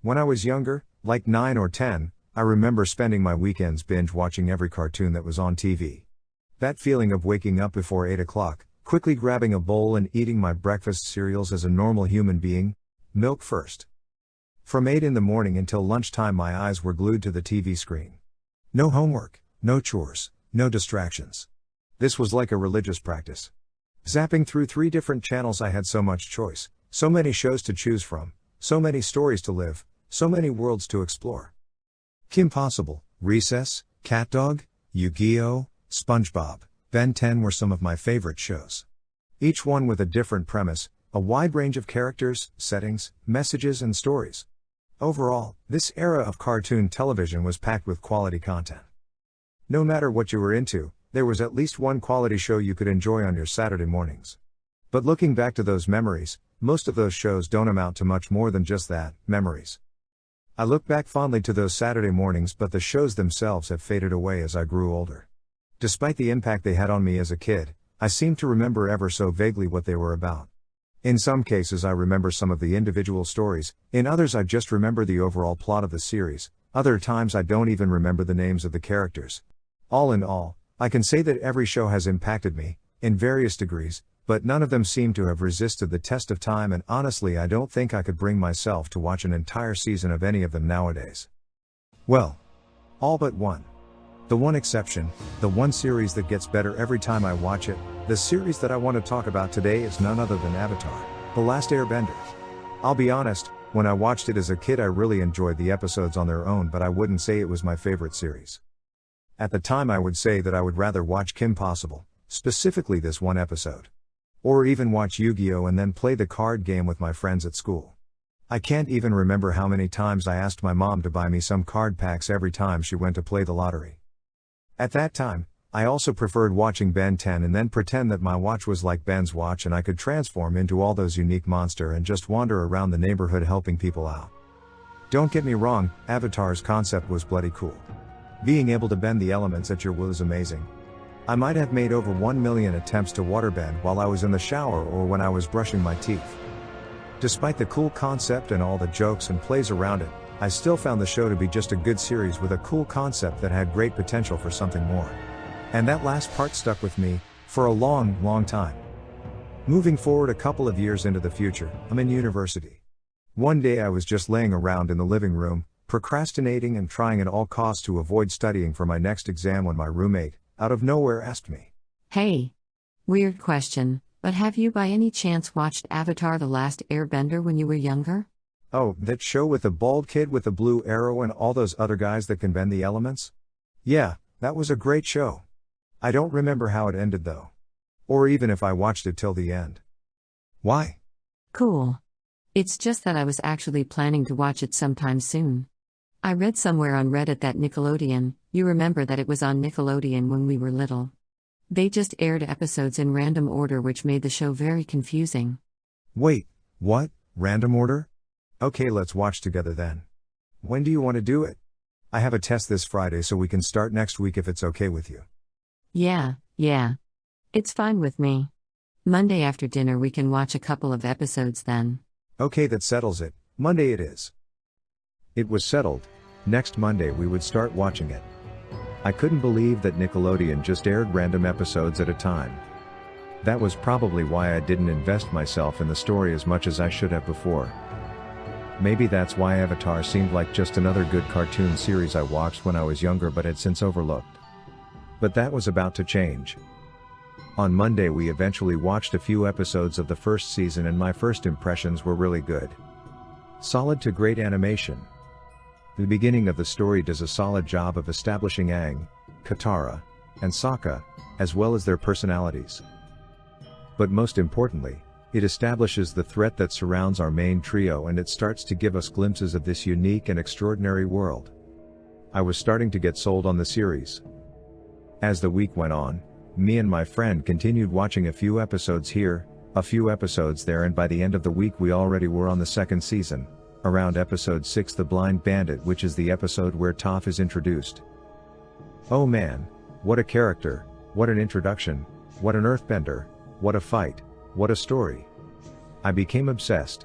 When I was younger, like 9 or 10, I remember spending my weekends binge watching every cartoon that was on TV. That feeling of waking up before 8 o'clock, quickly grabbing a bowl and eating my breakfast cereals as a normal human being, milk first. From 8 in the morning until lunchtime my eyes were glued to the TV screen. No homework, no chores, no distractions. This was like a religious practice. Zapping through 3 different channels I had so much choice, so many shows to choose from, so many stories to live, so many worlds to explore. Kim Possible, Recess, CatDog, Yu-Gi-Oh!, SpongeBob, Ben 10 were some of my favorite shows. Each one with a different premise, a wide range of characters, settings, messages and stories. Overall, this era of cartoon television was packed with quality content. No matter what you were into, there was at least one quality show you could enjoy on your Saturday mornings. But looking back to those memories, most of those shows don't amount to much more than just that, memories. I look back fondly to those Saturday mornings, but the shows themselves have faded away as I grew older. Despite the impact they had on me as a kid, I seem to remember ever so vaguely what they were about. In some cases I remember some of the individual stories, in others I just remember the overall plot of the series, other times I don't even remember the names of the characters. All in all, I can say that every show has impacted me, in various degrees, but none of them seem to have resisted the test of time, and honestly I don't think I could bring myself to watch an entire season of any of them nowadays. Well, all but one. The one exception, the one series that gets better every time I watch it, the series that I want to talk about today is none other than Avatar, The Last Airbender. I'll be honest, when I watched it as a kid I really enjoyed the episodes on their own, but I wouldn't say it was my favorite series. At the time I would say that I would rather watch Kim Possible, specifically this one episode. Or even watch Yu-Gi-Oh! And then play the card game with my friends at school. I can't even remember how many times I asked my mom to buy me some card packs every time she went to play the lottery. At that time, I also preferred watching Ben 10 and then pretend that my watch was like Ben's watch and I could transform into all those unique monsters and just wander around the neighborhood helping people out. Don't get me wrong, Avatar's concept was bloody cool. Being able to bend the elements at your will is amazing. I might have made over 1 million attempts to waterbend while I was in the shower or when I was brushing my teeth. Despite the cool concept and all the jokes and plays around it, I still found the show to be just a good series with a cool concept that had great potential for something more. And that last part stuck with me, for a long, long time. Moving forward a couple of years into the future, I'm in university. One day I was just laying around in the living room, procrastinating and trying at all costs to avoid studying for my next exam when my roommate, out of nowhere, asked me, Hey. Weird question, but have you by any chance watched Avatar The Last Airbender when you were younger? "Oh, that show with the bald kid with the blue arrow and all those other guys that can bend the elements? Yeah, that was a great show. I don't remember how it ended though. Or even if I watched it till the end." "Why?" Cool. It's just that I was actually planning to watch it sometime soon. I read somewhere on Reddit that Nickelodeon, you remember that it was on Nickelodeon when we were little. They just aired episodes in random order, which made the show very confusing. "Wait, what? Random order? Okay, let's watch together then. When do you want to do it? I have a test this Friday so we can start next week if it's okay with you." Yeah. It's fine with me. Monday after dinner we can watch a couple of episodes then. Okay, that settles it. Monday it is. It was settled. Next Monday we would start watching it. I couldn't believe that Nickelodeon just aired random episodes at a time. That was probably why I didn't invest myself in the story as much as I should have before. Maybe that's why Avatar seemed like just another good cartoon series I watched when I was younger but had since overlooked. But that was about to change. On Monday we eventually watched a few episodes of the first season and my first impressions were really good. Solid to great animation. The beginning of the story does a solid job of establishing Aang, Katara, and Sokka, as well as their personalities. But most importantly, it establishes the threat that surrounds our main trio and it starts to give us glimpses of this unique and extraordinary world. I was starting to get sold on the series. As the week went on, me and my friend continued watching a few episodes here, a few episodes there, and by the end of the week we already were on the second season, around episode 6, The Blind Bandit, which is the episode where Toph is introduced. Oh man, what a character, what an introduction, what an earthbender, what a fight, what a story. I became obsessed.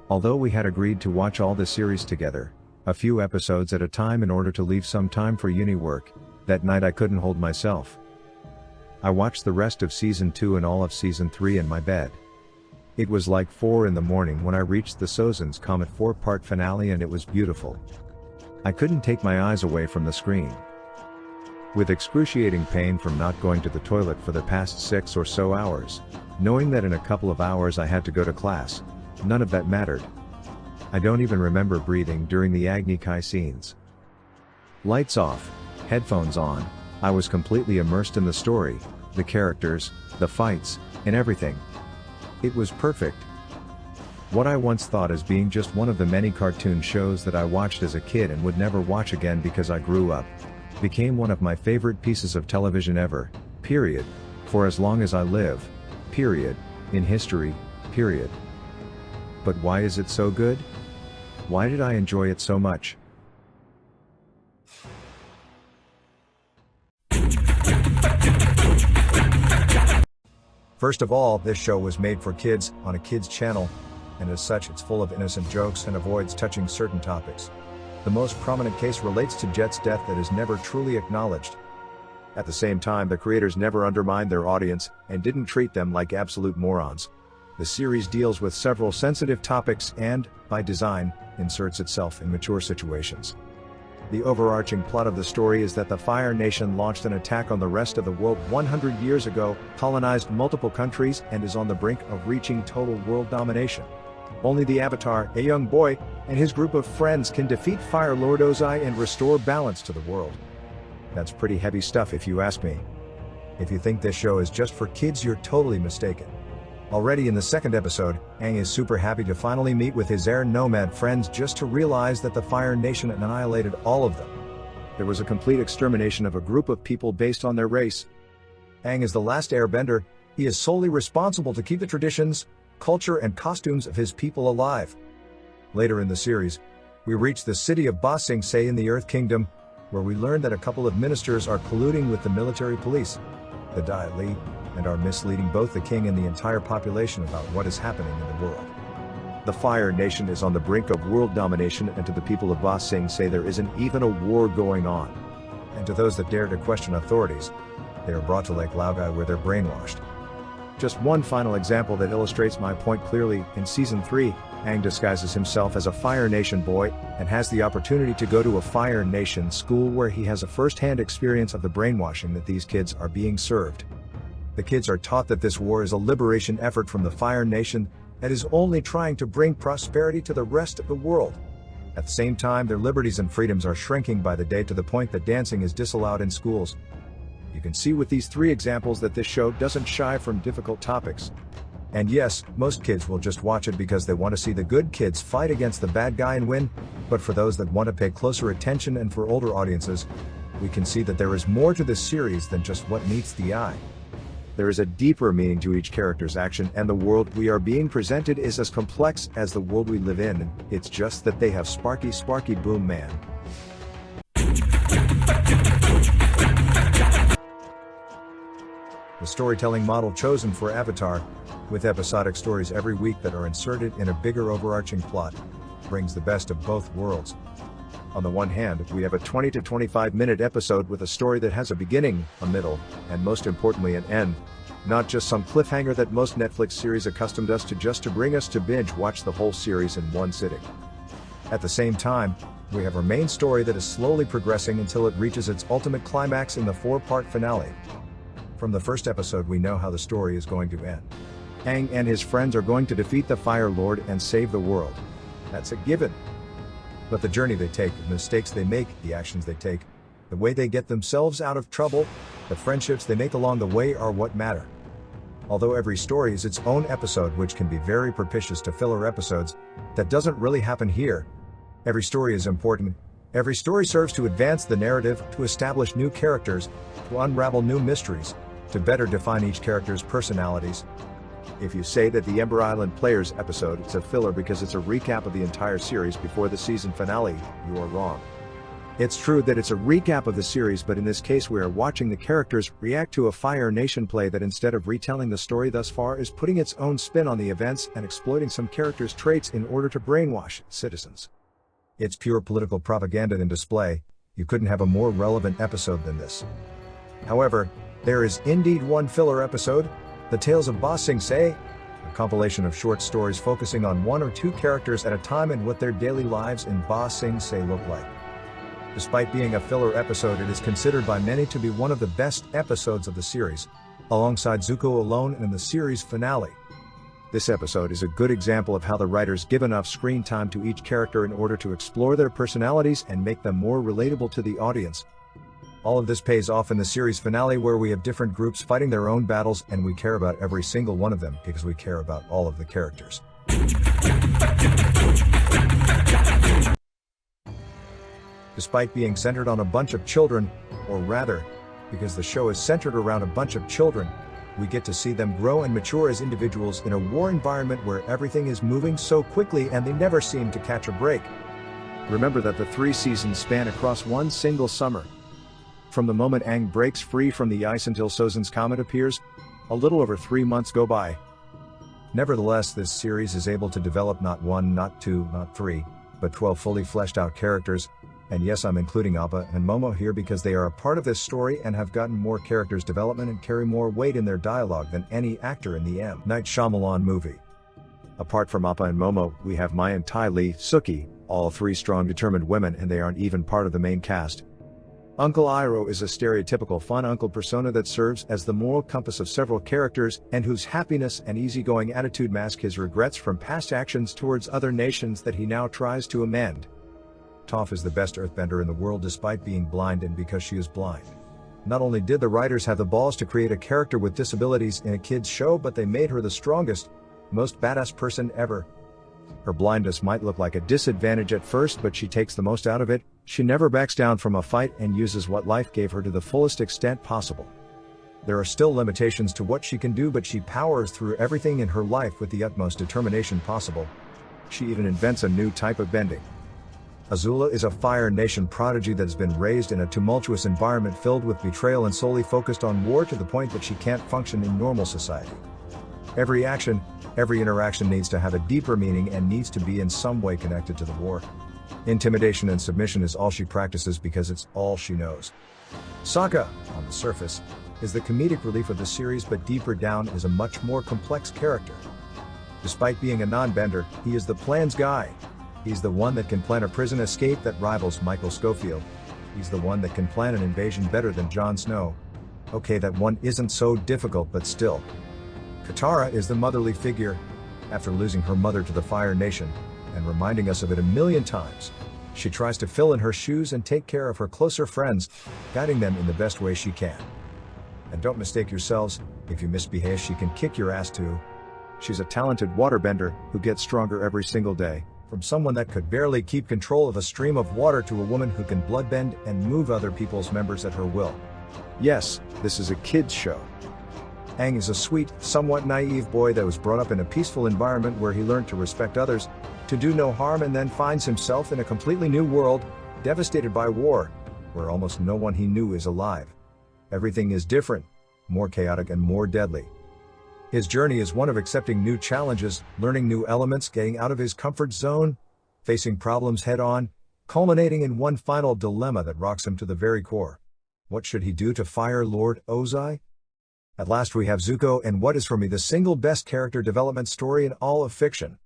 Although we had agreed to watch all the series together, a few episodes at a time in order to leave some time for uni work, that night I couldn't hold myself. I watched the rest of season 2 and all of season 3 in my bed. It was like 4 in the morning when I reached the Sozins Comet 4-part finale, and it was beautiful. I couldn't take my eyes away from the screen. With excruciating pain from not going to the toilet for the past 6 or so hours, knowing that in a couple of hours I had to go to class, none of that mattered. I don't even remember breathing during the Agni Kai scenes. Lights off, headphones on, I was completely immersed in the story, the characters, the fights, and everything. It was perfect. What I once thought as being just one of the many cartoon shows that I watched as a kid and would never watch again because I grew up, became one of my favorite pieces of television ever, period, for as long as I live, period, in history, period. But why is it so good? Why did I enjoy it so much? First of all, this show was made for kids, on a kids channel, and as such it's full of innocent jokes and avoids touching certain topics. The most prominent case relates to Jet's death that is never truly acknowledged. At the same time, the creators never undermined their audience, and didn't treat them like absolute morons. The series deals with several sensitive topics and, by design, inserts itself in mature situations. The overarching plot of the story is that the Fire Nation launched an attack on the rest of the world 100 years ago, colonized multiple countries, and is on the brink of reaching total world domination. Only the Avatar, a young boy, and his group of friends can defeat Fire Lord Ozai and restore balance to the world. That's pretty heavy stuff if you ask me. If you think this show is just for kids, you're totally mistaken. Already in the second episode, Aang is super happy to finally meet with his air nomad friends just to realize that the Fire Nation annihilated all of them. There was a complete extermination of a group of people based on their race. Aang is the last Airbender. He is solely responsible to keep the traditions, culture and costumes of his people alive. Later in the series, we reach the city of Ba Sing Se in the Earth Kingdom, where we learn that a couple of ministers are colluding with the military police, the Dai Li, and are misleading both the king and the entire population about what is happening in the world. The Fire Nation is on the brink of world domination, and to the people of Ba Sing Se there isn't even a war going on. And to those that dare to question authorities, they are brought to Lake Laogai where they're brainwashed. Just one final example that illustrates my point clearly: in season 3, Aang disguises himself as a Fire Nation boy, and has the opportunity to go to a Fire Nation school where he has a first-hand experience of the brainwashing that these kids are being served. The kids are taught that this war is a liberation effort from the Fire Nation that is only trying to bring prosperity to the rest of the world. At the same time, their liberties and freedoms are shrinking by the day, to the point that dancing is disallowed in schools. You can see with these 3 examples that this show doesn't shy from difficult topics. And yes, most kids will just watch it because they want to see the good kids fight against the bad guy and win, but for those that want to pay closer attention, and for older audiences, we can see that there is more to this series than just what meets the eye. There is a deeper meaning to each character's action, and the world we are being presented is as complex as the world we live in. It's just that they have Sparky Boom Man. The storytelling model chosen for Avatar, with episodic stories every week that are inserted in a bigger overarching plot, brings the best of both worlds. On the one hand, we have a 20 to 25-minute episode with a story that has a beginning, a middle, and most importantly an end, not just some cliffhanger that most Netflix series accustomed us to just to bring us to binge watch the whole series in one sitting. At the same time, we have our main story that is slowly progressing until it reaches its ultimate climax in the 4-part finale. From the first episode we know how the story is going to end. Aang and his friends are going to defeat the Fire Lord and save the world. That's a given. But the journey they take, the mistakes they make, the actions they take, the way they get themselves out of trouble, the friendships they make along the way are what matter. Although every story is its own episode, which can be very propitious to filler episodes, that doesn't really happen here. Every story is important. Every story serves to advance the narrative, to establish new characters, to unravel new mysteries, to better define each character's personalities. If you say that the Ember Island Players episode is a filler because it's a recap of the entire series before the season finale, you are wrong. It's true that it's a recap of the series, but in this case we are watching the characters react to a Fire Nation play that instead of retelling the story thus far is putting its own spin on the events and exploiting some characters' traits in order to brainwash citizens. It's pure political propaganda in display. You couldn't have a more relevant episode than this. However, there is indeed one filler episode, The Tales of Ba Sing Se, a compilation of short stories focusing on one or two characters at a time and what their daily lives in Ba Sing Se look like. Despite being a filler episode, it is considered by many to be one of the best episodes of the series, alongside Zuko alone and in the series finale. This episode is a good example of how the writers give enough screen time to each character in order to explore their personalities and make them more relatable to the audience. All of this pays off in the series finale, where we have different groups fighting their own battles and we care about every single one of them because we care about all of the characters. Despite being centered on a bunch of children, or rather, because the show is centered around a bunch of children, we get to see them grow and mature as individuals in a war environment where everything is moving so quickly and they never seem to catch a break. Remember that the 3 seasons span across one single summer. From the moment Aang breaks free from the ice until Sozin's comet appears, a little over 3 months go by. Nevertheless, this series is able to develop not 1, not 2, not 3, but 12 fully fleshed out characters. And yes, I'm including Appa and Momo here because they are a part of this story and have gotten more characters development and carry more weight in their dialogue than any actor in the M. Night Shyamalan movie. Apart from Appa and Momo, we have Mai and Ty Lee, Suki, all 3 strong determined women, and they aren't even part of the main cast. Uncle Iroh is a stereotypical fun uncle persona that serves as the moral compass of several characters and whose happiness and easygoing attitude mask his regrets from past actions towards other nations that he now tries to amend. Toph is the best earthbender in the world despite being blind and because she is blind. Not only did the writers have the balls to create a character with disabilities in a kid's show, but they made her the strongest, most badass person ever. Her blindness might look like a disadvantage at first, but she takes the most out of it. She never backs down from a fight and uses what life gave her to the fullest extent possible. There are still limitations to what she can do, but she powers through everything in her life with the utmost determination possible. She even invents a new type of bending. Azula is a Fire Nation prodigy that has been raised in a tumultuous environment filled with betrayal and solely focused on war to the point that she can't function in normal society. Every action, every interaction needs to have a deeper meaning and needs to be in some way connected to the war. Intimidation and submission is all she practices because it's all she knows. Sokka, on the surface, is the comedic relief of the series, but deeper down is a much more complex character. Despite being a non-bender, he is the plans guy. He's the one that can plan a prison escape that rivals Michael Scofield. He's the one that can plan an invasion better than Jon Snow. Okay, that one isn't so difficult, but still. Katara is the motherly figure. After losing her mother to the Fire Nation, and reminding us of it a million times, she tries to fill in her shoes and take care of her closer friends, guiding them in the best way she can. And don't mistake yourselves, if you misbehave she can kick your ass too. She's a talented waterbender who gets stronger every single day. From someone that could barely keep control of a stream of water to a woman who can bloodbend and move other people's members at her will. Yes, this is a kid's show. Aang is a sweet, somewhat naive boy that was brought up in a peaceful environment where he learned to respect others, to do no harm, and then finds himself in a completely new world, devastated by war, where almost no one he knew is alive. Everything is different, more chaotic and more deadly. His journey is one of accepting new challenges, learning new elements, getting out of his comfort zone, facing problems head-on, culminating in one final dilemma that rocks him to the very core. What should he do to fire Lord Ozai? At last we have Zuko, and what is for me the single best character development story in all of fiction.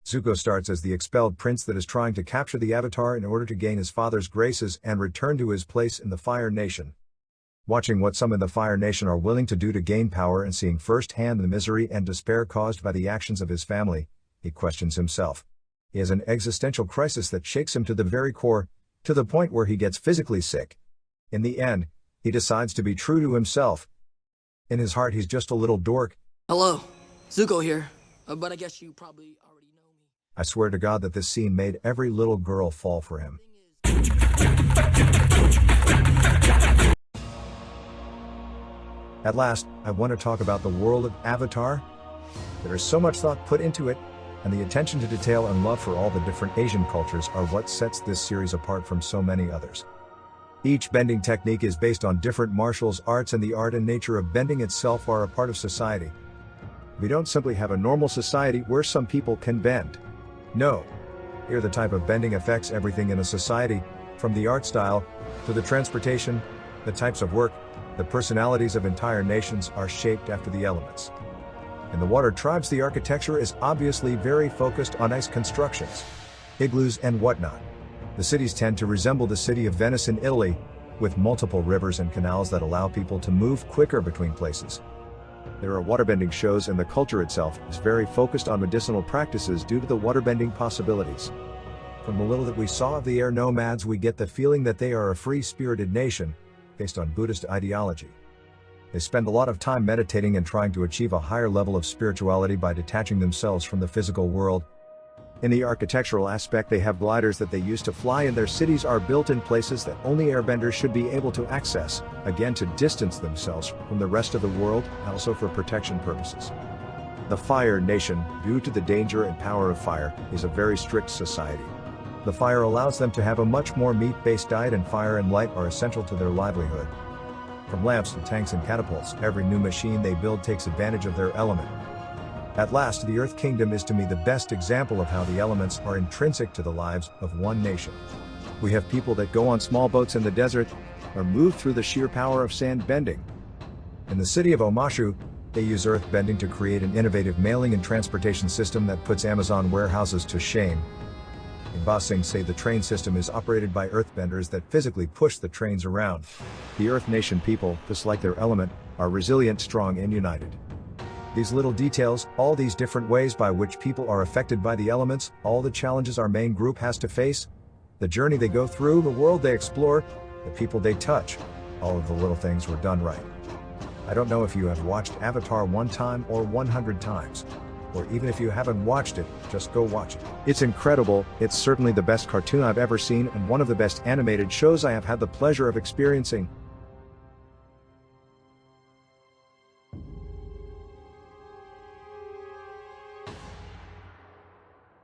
Zuko starts as the expelled prince that is trying to capture the Avatar in order to gain his father's graces and return to his place in the Fire Nation. Watching what some in the Fire Nation are willing to do to gain power and seeing firsthand the misery and despair caused by the actions of his family, he questions himself. He has an existential crisis that shakes him to the very core, to the point where he gets physically sick. In the end, he decides to be true to himself. In his heart he's just a little dork. Hello, Zuko here, but I guess you probably already know me. I swear to God that this scene made every little girl fall for him. At last, I want to talk about the world of Avatar. There is so much thought put into it, and the attention to detail and love for all the different Asian cultures are what sets this series apart from so many others. Each bending technique is based on different martial arts, and the art and nature of bending itself are a part of society. We don't simply have a normal society where some people can bend. No. Here the type of bending affects everything in a society, from the art style, to the transportation, the types of work. The personalities of entire nations are shaped after the elements. In the water tribes, the architecture is obviously very focused on ice constructions, igloos and whatnot. The cities tend to resemble the city of Venice in Italy, with multiple rivers and canals that allow people to move quicker between places. There are waterbending shows, and the culture itself is very focused on medicinal practices due to the waterbending possibilities. From the little that we saw of the air nomads, we get the feeling that they are a free-spirited nation, based on Buddhist ideology. They spend a lot of time meditating and trying to achieve a higher level of spirituality by detaching themselves from the physical world. In the architectural aspect, they have gliders that they use to fly, and their cities are built in places that only airbenders should be able to access, again to distance themselves from the rest of the world, and also for protection purposes. The Fire Nation, due to the danger and power of fire, is a very strict society. The fire allows them to have a much more meat-based diet, and fire and light are essential to their livelihood. From lamps to tanks and catapults, every new machine they build takes advantage of their element. At last, the Earth Kingdom is to me the best example of how the elements are intrinsic to the lives of one nation. We have people that go on small boats in the desert, or move through the sheer power of sand bending. In the city of Omashu, they use earth bending to create an innovative mailing and transportation system that puts Amazon warehouses to shame. In Ba Sing Se, the train system is operated by earthbenders that physically push the trains around. The Earth Nation people, just like their element, are resilient, strong, and united. These little details, all these different ways by which people are affected by the elements, all the challenges our main group has to face, the journey they go through, the world they explore, the people they touch, all of the little things were done right. I don't know if you have watched Avatar 1 time or 100 times. Or even if you haven't watched it, just go watch it. It's incredible. It's certainly the best cartoon I've ever seen, and one of the best animated shows I have had the pleasure of experiencing.